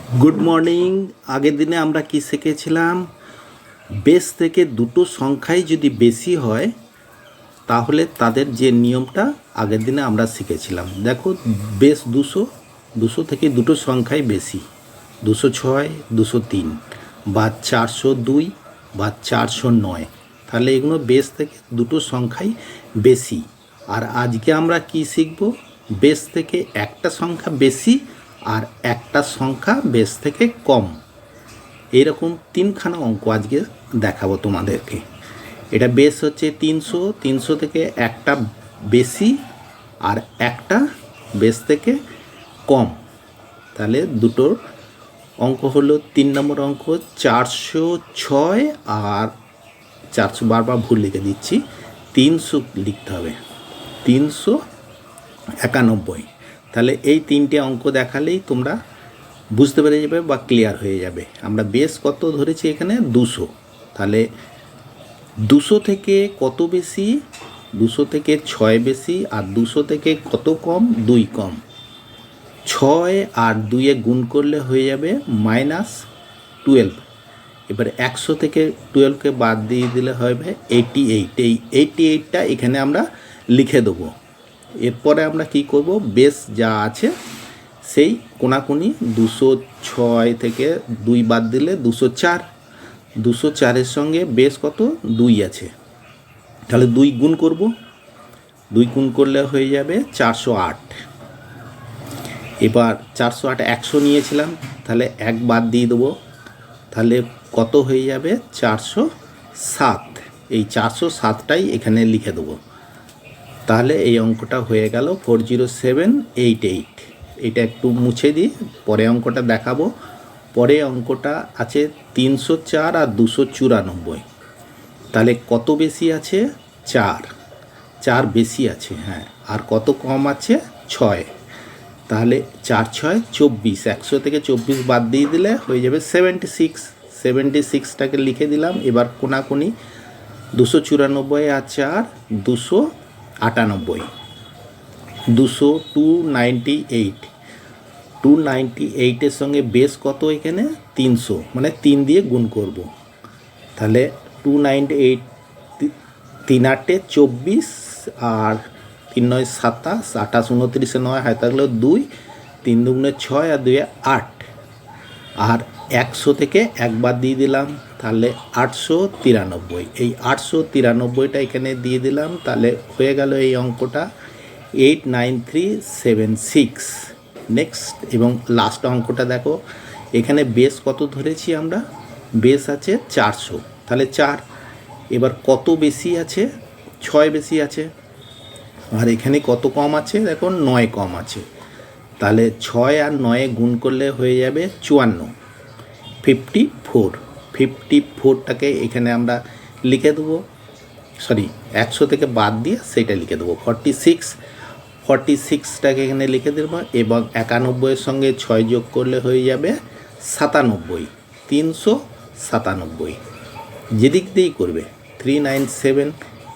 Good morning. আগের দিনে আমরা কি শিখেছিলাম? বেস থেকে দুটো সংখ্যাই যদি বেশি হয় তাহলে তাদের যে নিয়মটা আগের দিনে আমরা শিখেছিলাম। দেখো, বেস 200 থেকে দুটো সংখ্যাই বেশি, 206, 203 বা 402 বা 409, তাহলে এগুলো বেস থেকে দুটো সংখ্যাই বেশি। আর আজকে আমরা কি শিখব? বেস থেকে একটা সংখ্যা বেশি আর একটা সংখ্যা বেস থেকে কম। এরকম তিনখানা অঙ্ক আজকে দেখাবো তোমাদেরকে। এটা বেস হচ্ছে 300 থেকে একটা বেশি আর একটা বেস থেকে কম। তাহলে দুটোর অঙ্ক হলো 3 নম্বর অঙ্ক 406 আর 400, বারবার ভুল লিখে দিচ্ছি, 300 লিখতে হবে, 391। তাহলে এই তিনটে অঙ্ক দেখালেই তোমরা বুঝতে পেরে যাবে বা ক্লিয়ার হয়ে যাবে। আমরা বেস কত ধরেছি এখানে? 200। তাহলে 200 থেকে কত বেশি? 200 থেকে 6 বেশি। আর 200 থেকে কত কম? 2 কম। 6 আর 2 গুণ করলে হয়ে যাবে -12। এবার 100 থেকে 12কে বাদ দিয়ে দিলে হবে 88। এই 88টা এখানে আমরা লিখে দেবো। এরপরে আমরা কি করব? বেস যা আছে সেই কোনাকুনি 206 থেকে 2 বাদ দিলে 204। 204-এর সঙ্গে বেস কত? 2 আছে, তাহলে 2 গুণ করব। 2 গুণ করলে হয়ে যাবে 408। এবার 408, 100 নিয়েছিলাম, তাহলে 1 বাদ দিয়ে দেবো, তাহলে কত হয়ে যাবে? 407। এই 407টাই এখানে লিখে দেবো। তাহলে এই অঙ্কটা হয়ে গেল 40788। এটা একটু মুছে দিই, পরে অঙ্কটা দেখাবো। পরে অঙ্কটা আছে 304 আর 294। তাহলে কত বেশি আছে? 4 বেশি আছে, হ্যাঁ। আর কত কম আছে? 6। তাহলে 4 6 24। 100 থেকে 24 বাদ দিয়ে দিলে হয়ে যাবে 76। 76টাকে লিখে দিলাম। এবার কোনাকুনি 294 আর 4 298। 298। 298-এর সঙ্গে বেস কত? এখানে 300, মানে 3 দিয়ে গুণ করব। তাহলে 298, 3 8 24 আর 3 9 27, 28 29 9 হয় থাকলো 2, 3 2 6 আর 2 8। আর 100 থেকে 1 বাদ দিয়ে দিলাম, তাহলে 893। এই 893টা এখানে দিয়ে দিলাম, তাহলে হয়ে গেল এই অঙ্কটা 89376। নেক্সট এবং লাস্ট অঙ্কটা দেখো, এখানে বেস কত ধরেছি আমরা? বেস আছে 400, তাহলে 4। এবার কত বেশি আছে? 6 বেশি আছে। আর এখানে কত কম আছে? দেখো 9 কম আছে। তাহলে 6 আর 9 গুণ করলে হয়ে যাবে 54, 54। 54টাকে এখানে আমরা লিখে দেবো, সরি 100 থেকে বাদ দিয়ে সেটা লিখে দেবো 46। 46টাকে এখানে লিখে দেবো এবং 91-এর সঙ্গে 6 যোগ করলে হয়ে যাবে 97, 397। যেদিক দিয়েই করবে 397।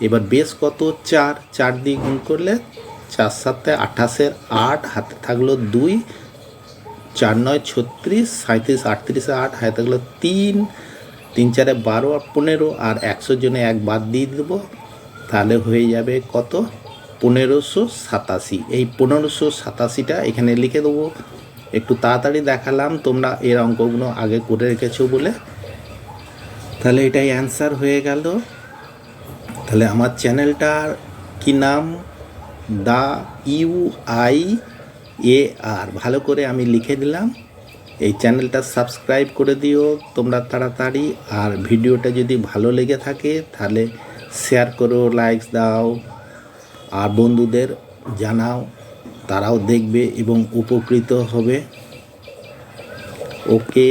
এবার বেস কত? 4 দিয়ে গুণ করলে 4 7 28-এর 8, হাতে থাকলো 2, 4 9 36, 37 38-এ 8 হাতে থাকলো 3, 3 4 12 আর 15। আর 100 জনে 1 বাদ দিয়ে দেবো, তাহলে হয়ে যাবে কত? 1587। এই 1587টা এখানে লিখে দেবো। একটু তাড়াতাড়ি দেখালাম, তোমরা এর অঙ্কগুলো আগে করে রেখেছো বলে। তাহলে এটাই অ্যান্সার হয়ে গেল। তাহলে আমার চ্যানেলটার কি নাম? দা UIAR, ভালো করে আমি লিখে দিলাম। এই চ্যানেলটা সাবস্ক্রাইব করে দিও তোমরা তাড়াতাড়ি। আর ভিডিওটা যদি ভালো লেগে থাকে তাহলে শেয়ার করো, লাইকস দাও, আর বন্ধুদের জানাও, তারাও দেখবে এবং উপকৃত হবে। ওকে।